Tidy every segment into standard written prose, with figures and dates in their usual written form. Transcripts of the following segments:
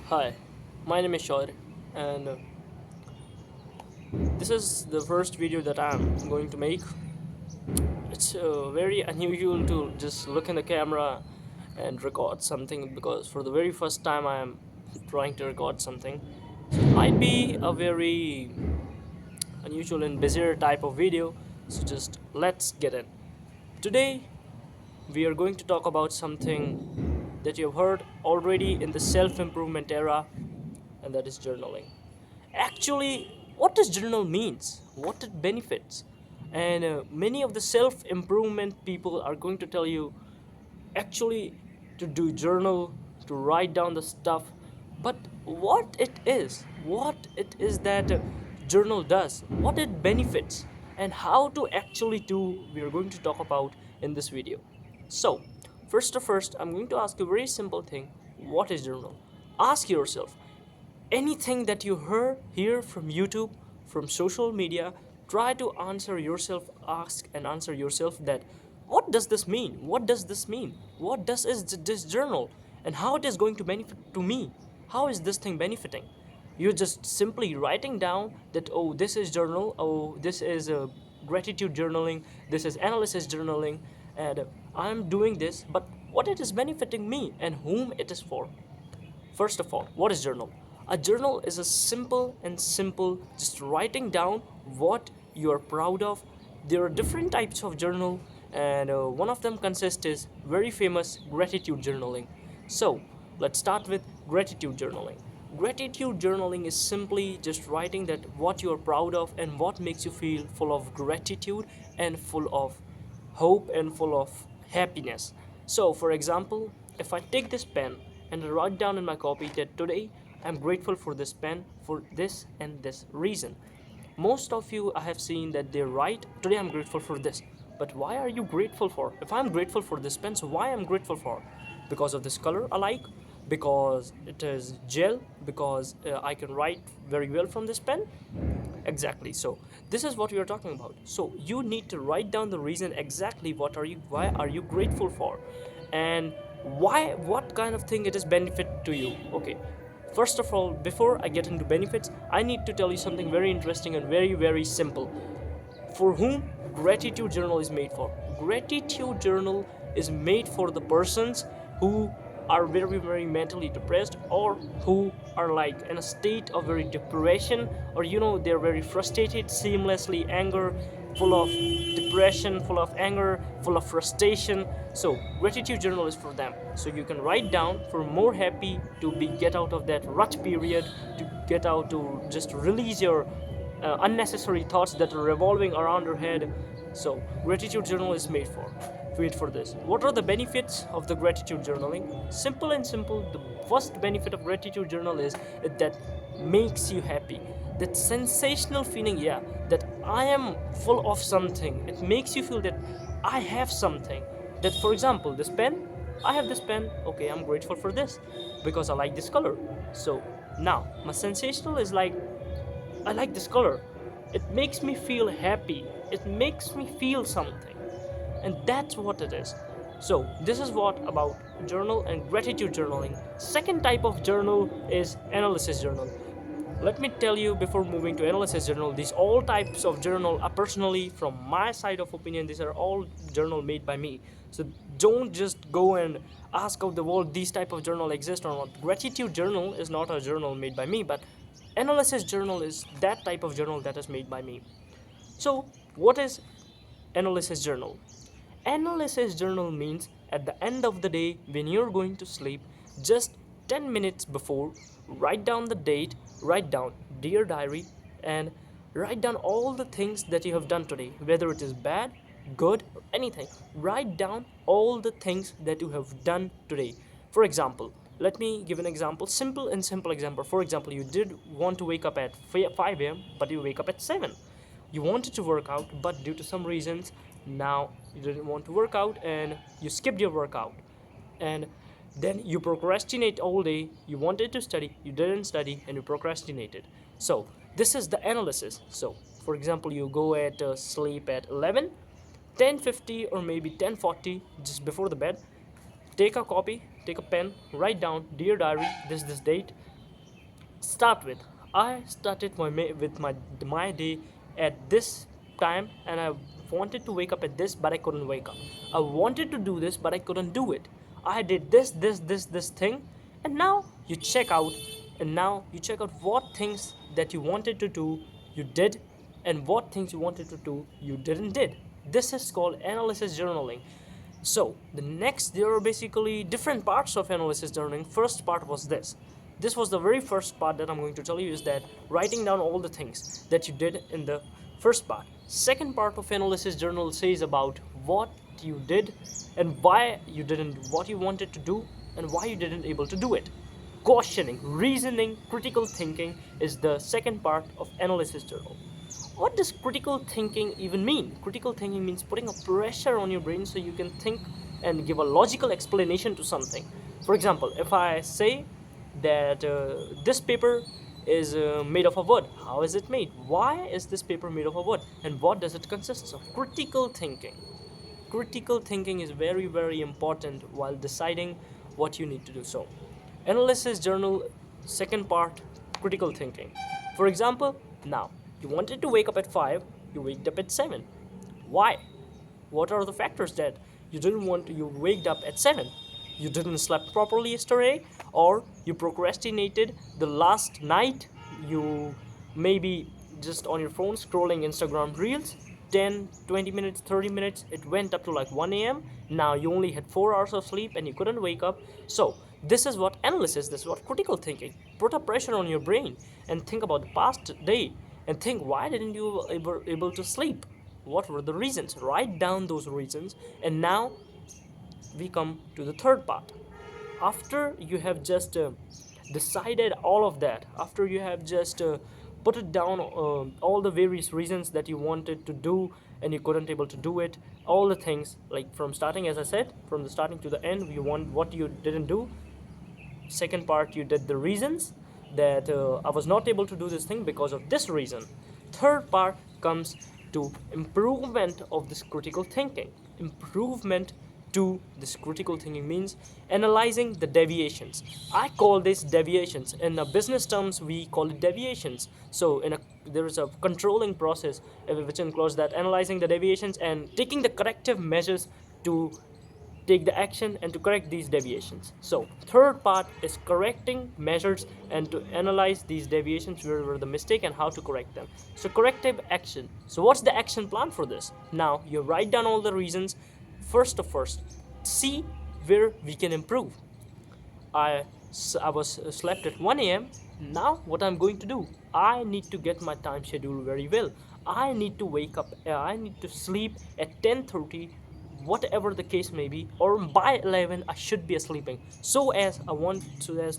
Hi, my name is Shourya, and this is the first video that I'm going to make. It's very unusual to just look in the camera and record something because for the very first time I am trying to record something. So it might be a very unusual and bizarre type of video, so just let's get in. Today, we are going to talk about something that you've heard already in the self improvement era, and that is journaling. Actually, what does journal means, what it benefits, and many of the self improvement people are going to tell you actually to do journal, to write down the stuff. But what it is that journal does, what it benefits, and how to actually do, we are going to talk about in this video. So first I'm going to ask you a very simple thing. What is journal? Ask yourself, anything that you hear from YouTube, from social media, try to answer yourself, ask and answer yourself that what does this mean? What does this mean? What does is this journal? And how it is going to benefit to me? How is this thing benefiting? You're just simply writing down that, oh, this is journal, oh, this is gratitude journaling, this is analysis journaling, and I'm doing this, but what it is benefiting me and whom it is for? First of all, what is journal? A journal is a simple, just writing down what you are proud of. There are different types of journal, and one of them consists is very famous gratitude journaling. So let's start with gratitude journaling. Gratitude journaling is simply just writing that what you are proud of and what makes you feel full of gratitude and full of hope and full of happiness. So, for example, if I take this pen and write down in my copy that today I'm grateful for this pen for this and this reason. Most of you I have seen that they write today I'm grateful for this. But why are you grateful for? If I'm grateful for this pen, so why I'm grateful for? Because of this color I like, because it is gel, because I can write very well from this pen. Exactly. So this is what we are talking about. So you need to write down the reason exactly why are you grateful for, and why, what kind of thing it is benefit to you. Okay. First of all, before I get into benefits, I need to tell you something very interesting and very simple. For whom gratitude journal is made for? Gratitude journal is made for the persons who are very mentally depressed, or who are like in a state of very depression, or they're very frustrated, seamlessly anger, full of depression, full of anger, full of frustration. So gratitude journal is for them, so you can write down for more happy to be get out of that rut period, to get out, to just release your unnecessary thoughts that are revolving around your head. So gratitude journal is made for. Wait for this. What are the benefits of the gratitude journaling? Simple and simple. The first benefit of gratitude journal is that makes you happy. That sensational feeling, yeah, that I am full of something. It makes you feel that I have something. That, for example, this pen, I have this pen. Okay, I'm grateful for this because I like this color. So now my sensational is like, I like this color. It makes me feel happy. It makes me feel something. And that's what it is. So, this is what about journal and gratitude journaling. Second type of journal is analysis journal. Let me tell you before moving to analysis journal, these all types of journal are personally, from my side of opinion, these are all journal made by me. So don't just go and ask out the world these type of journal exist or not. Gratitude journal is not a journal made by me, but analysis journal is that type of journal that is made by me. So what is analysis journal? Analysis journal means at the end of the day when you're going to sleep, just 10 minutes before, write down the date, write down dear diary, and write down all the things that you have done today, whether it is bad, good, or anything. Write down all the things that you have done today. For example, let me give an example, simple example. For example, you did want to wake up at 5 a.m., but you wake up at 7. You wanted to work out, but due to some reasons now you didn't want to work out and you skipped your workout, and then you procrastinate all day. You wanted to study, you didn't study, and you procrastinated. So this is the analysis. So for example, you go at sleep at 11, 10:50, or maybe 10:40, just before the bed. Take a copy, take a pen, write down dear diary, this date, start with. I started my day at this time, and I wanted to wake up at this, but I couldn't wake up. I wanted to do this, but I couldn't do it. I did this thing, and now you check out, what things that you wanted to do you did, and what things you wanted to do you didn't did. This is called analysis journaling. So the next, there are basically different parts of analysis journaling. First part was this. This was the very first part that I'm going to tell you, is that writing down all the things that you did in the first part. Second part of analysis journal says about what you did and why you didn't, what you wanted to do and why you didn't able to do it. Questioning, reasoning, critical thinking is the second part of analysis journal. What does critical thinking even mean? Critical thinking means putting a pressure on your brain so you can think and give a logical explanation to something. For example, if I say that this paper is made of a wood, how is it made? Why is this paper made of a wood? And what does it consist of? Critical thinking. Critical thinking is very, very important while deciding what you need to do. So, analysis journal, second part, critical thinking. For example, now you wanted to wake up at 5, you waked up at 7. Why? What are the factors that you didn't want to, you waked up at 7? You didn't sleep properly yesterday, or you procrastinated the last night, you maybe just on your phone scrolling Instagram reels, 10, 20 minutes, 30 minutes, it went up to like 1 a.m. Now you only had 4 hours of sleep and you couldn't wake up. So this is what analysis, this is what critical thinking. Put a pressure on your brain and think about the past day and think, why didn't you able to sleep? What were the reasons? Write down those reasons. And now we come to the third part. After you have just decided all of that, after you have just put it down, all the various reasons that you wanted to do and you couldn't able to do it, all the things, like from starting, as I said, from the starting to the end, you want what you didn't do. Second part, you did the reasons that I was not able to do this thing because of this reason. Third part comes to improvement of this critical thinking. Improvement to this critical thinking means analyzing the deviations. I call this deviations. In business terms, we call it deviations. So there is a controlling process which includes that analyzing the deviations and taking the corrective measures to take the action and to correct these deviations. So third part is correcting measures and to analyze these deviations, where were the mistake and how to correct them. So corrective action. So what's the action plan for this? Now you write down all the reasons. First, see where we can improve. I was slept at 1 a.m. Now what I'm going to do, I need to get my time schedule very well. I need to wake up, I need to sleep at 10:30, whatever the case may be, or by 11 I should be sleeping, so as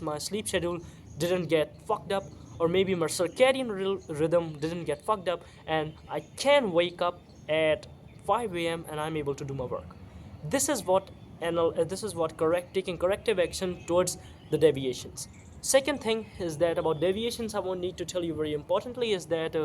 my sleep schedule didn't get fucked up, or maybe my circadian rhythm didn't get fucked up, and I can wake up at 5 a.m. and I'm able to do my work. This is what taking corrective action towards the deviations. Second thing is that about deviations, I won't need to tell you very importantly, is that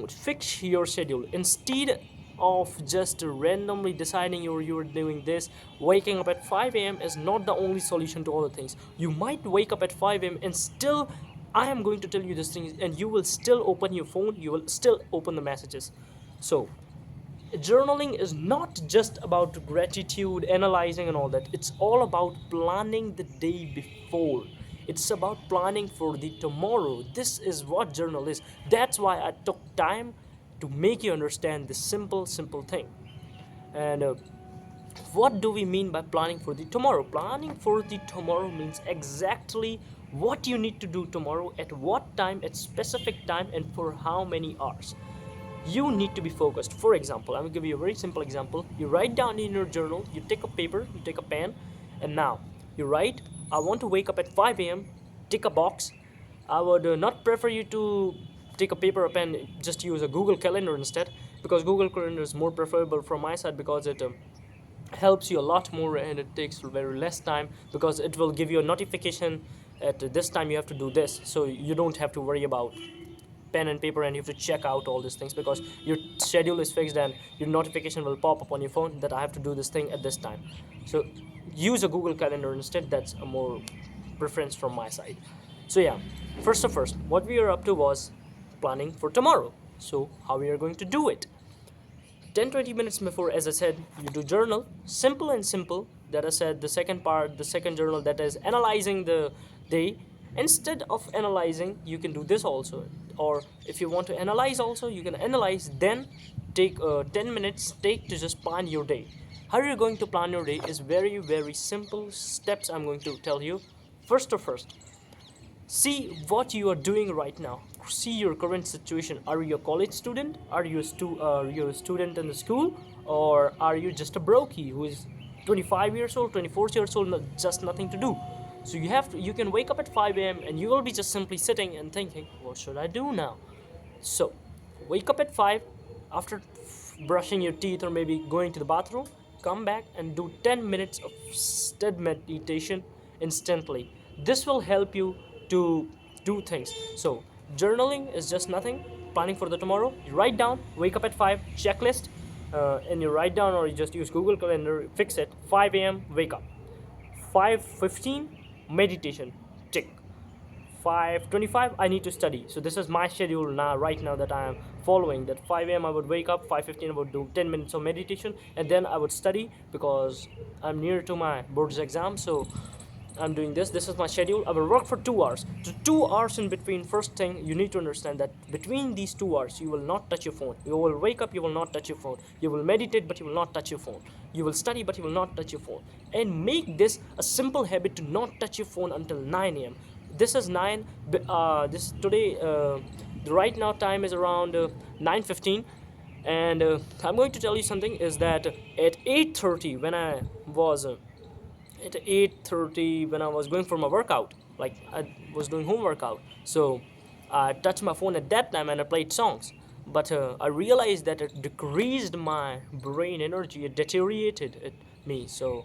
fix your schedule. Instead of just randomly deciding you're doing this, waking up at 5 a.m. is not the only solution to all the things. You might wake up at 5 a.m. and still, I am going to tell you these things, and you will still open your phone, you will still open the messages. So journaling is not just about gratitude, analyzing and all that. It's all about planning the day before. It's about planning for the tomorrow. This is what journal is. That's why I took time to make you understand this simple thing. And what do we mean by planning for the tomorrow? Planning for the tomorrow means exactly what you need to do tomorrow, at what time, at specific time, and for how many hours. You need to be focused. For example, I'm going to give you a very simple example. You write down in your journal, you take a paper, you take a pen, and now you write, I want to wake up at 5 a.m. Tick a box. I would not prefer you to take a paper or pen, just use a Google Calendar instead, because Google Calendar is more preferable from my side, because it helps you a lot more and it takes very less time, because it will give you a notification at this time you have to do this, so you don't have to worry about pen and paper and you have to check out all these things, because your schedule is fixed and your notification will pop up on your phone that I have to do this thing at this time. So use a Google Calendar instead. That's a more preference from my side. So yeah, first, what we are up to was planning for tomorrow. So how we are going to do it? 10-20 minutes before, as I said, you do journal, simple and simple. That I said, the second part, the second journal, that is analyzing the day. Instead of analyzing, you can do this also, or if you want to analyze also, you can analyze, then take 10 minutes take to just plan your day. How you're going to plan your day is very simple steps I'm going to tell you. First, see what you are doing right now. See your current situation. Are you a college student? Are you a student in the school? Or are you just a brokey who is 25 years old, 24 years old, just nothing to do? So you can wake up at 5 a.m. and you will be just simply sitting and thinking, what should I do now? So, wake up at 5 after brushing your teeth or maybe going to the bathroom, come back and do 10 minutes of stead meditation instantly. This will help you to do things. So, journaling is just nothing. Planning for the tomorrow, you write down, wake up at 5, checklist, and you write down, or you just use Google Calendar, fix it. 5 a.m., wake up. 5:15, meditation, tick. 5:25 I need to study. So this is my schedule now, right now, that I am following. That 5 a.m. I would wake up, 5:15 I would do 10 minutes of meditation, and then I would study because I'm near to my boards exam. So I'm doing this. This is my schedule. I will work for 2 hours. So 2 hours in between. First thing you need to understand that between these 2 hours, you will not touch your phone. You will wake up. You will not touch your phone. You will meditate, but you will not touch your phone. You will study, but you will not touch your phone. And make this a simple habit to not touch your phone until 9 a.m. This is 9. This today. The right now time is around 9:15, and I'm going to tell you something. Is that at 8:30 when I was at 8:30 when I was going for my workout, like I was doing home workout. So I touched my phone at that time and I played songs. But I realized that it decreased my brain energy, it deteriorated me. So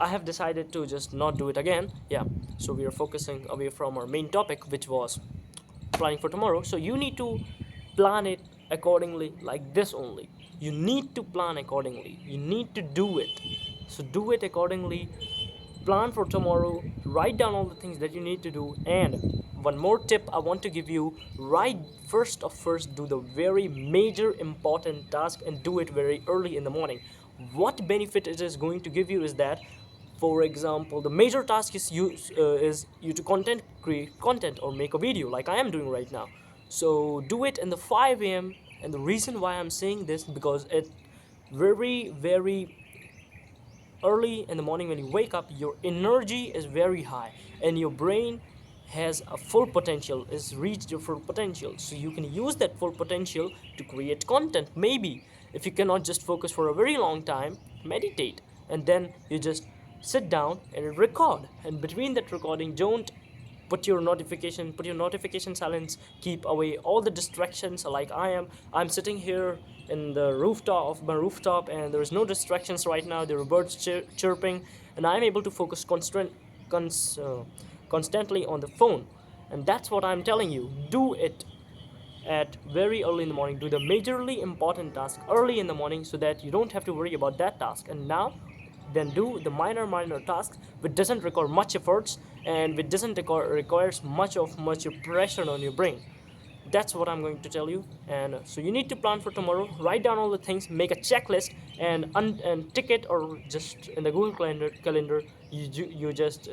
I have decided to just not do it again. Yeah. So we are focusing away from our main topic, which was planning for tomorrow. So you need to plan it accordingly, like this only. You need to plan accordingly. You need to do it. So do it accordingly. Plan for tomorrow. Write down all the things that you need to do. And one more tip I want to give you: right first, do the very major important task and do it very early in the morning. What benefit it is going to give you is that, for example, the major task is you to create content or make a video like I am doing right now. So do it in the 5 a.m. And the reason why I'm saying this, because it very early in the morning when you wake up, your energy is very high and your brain has a full potential, is reached your full potential. So you can use that full potential to create content. Maybe if you cannot just focus for a very long time, meditate, and then you just sit down and record. And between that recording, don't put your notification silence, keep away all the distractions. Like I'm sitting here in the rooftop of my rooftop, and there is no distractions right now. There are birds chirping, and I'm able to focus constantly on the phone. And that's what I'm telling you. Do it at very early in the morning. Do the majorly important task early in the morning, so that you don't have to worry about that task. And now then do the minor tasks which doesn't require much efforts and which doesn't requires much pressure on your brain. That's what I'm going to tell you. And so you need to plan for tomorrow. Write down all the things, make a checklist, and tick it, or just in the Google calendar you just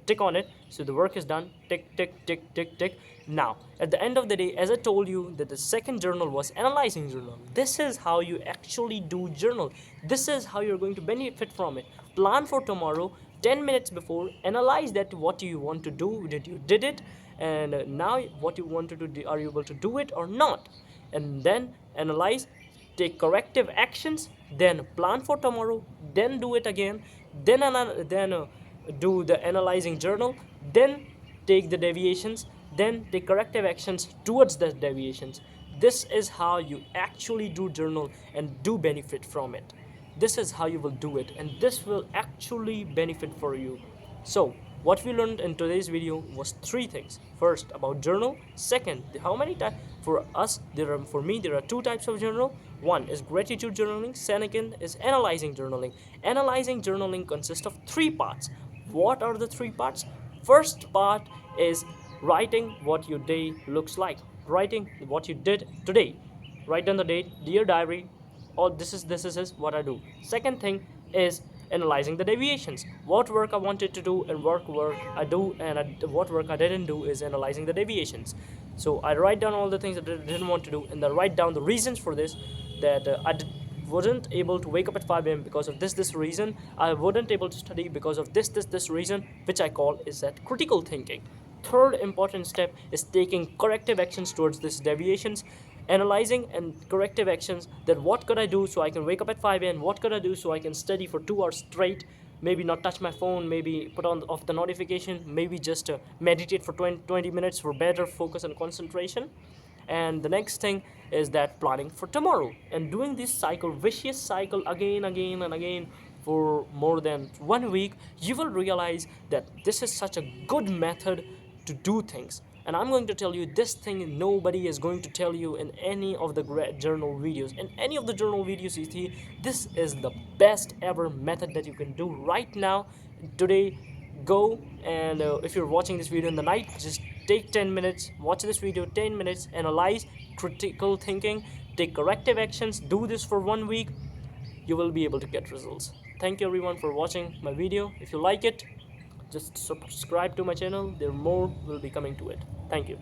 tick on it. So the work is done. Tick. Now at the end of the day, as I told you, that the second journal was analyzing journal. This is how you actually do journal. This is how you're going to benefit from it. Plan for tomorrow 10 minutes before. Analyze that what you want to do. Did it? And now what you want to do, are you able to do it or not? And then analyze, take corrective actions, then plan for tomorrow, then do it again, then do the analyzing journal, then take the deviations, then take corrective actions towards the deviations. This is how you actually do journal and do benefit from it. This is how you will do it, and this will actually benefit for you. So what we learned in today's video was 3 things. First, about journal. Second, how many times for me there are 2 types of journal. One is gratitude journaling. Second is analyzing journaling. Analyzing journaling consists of 3 parts. What are the 3 parts? First part is writing what your day looks like, writing what you did today. Write down the date, dear diary, or this is what I do. Second thing is analyzing the deviations. What work I wanted to do and work I do, and what work I didn't do is analyzing the deviations. So I write down all the things that I didn't want to do, and then write down the reasons for this. That wasn't able to wake up at 5 a.m. because of this reason. I wasn't able to study because of this reason, which I call is that critical thinking. Third important step is taking corrective actions towards these deviations, analyzing and corrective actions, that what could I do so I can wake up at 5 a.m., what could I do so I can study for 2 hours straight, maybe not touch my phone, maybe put on off the notification, maybe just meditate for 20 minutes for better focus and concentration. And the next thing is that planning for tomorrow and doing this cycle, vicious cycle, again and again for more than 1 week, you will realize that this is such a good method to do things. And I'm going to tell you this thing nobody is going to tell you in any of the journal videos. In any of the journal videos you see, this is the best ever method that you can do right now, today. Go and if you're watching this video in the night, just take 10 minutes, watch this video 10 minutes, analyze, critical thinking, take corrective actions, do this for 1 week. You will be able to get results. Thank you everyone for watching my video. If you like it, just subscribe to my channel. There more will be coming to it. Thank you.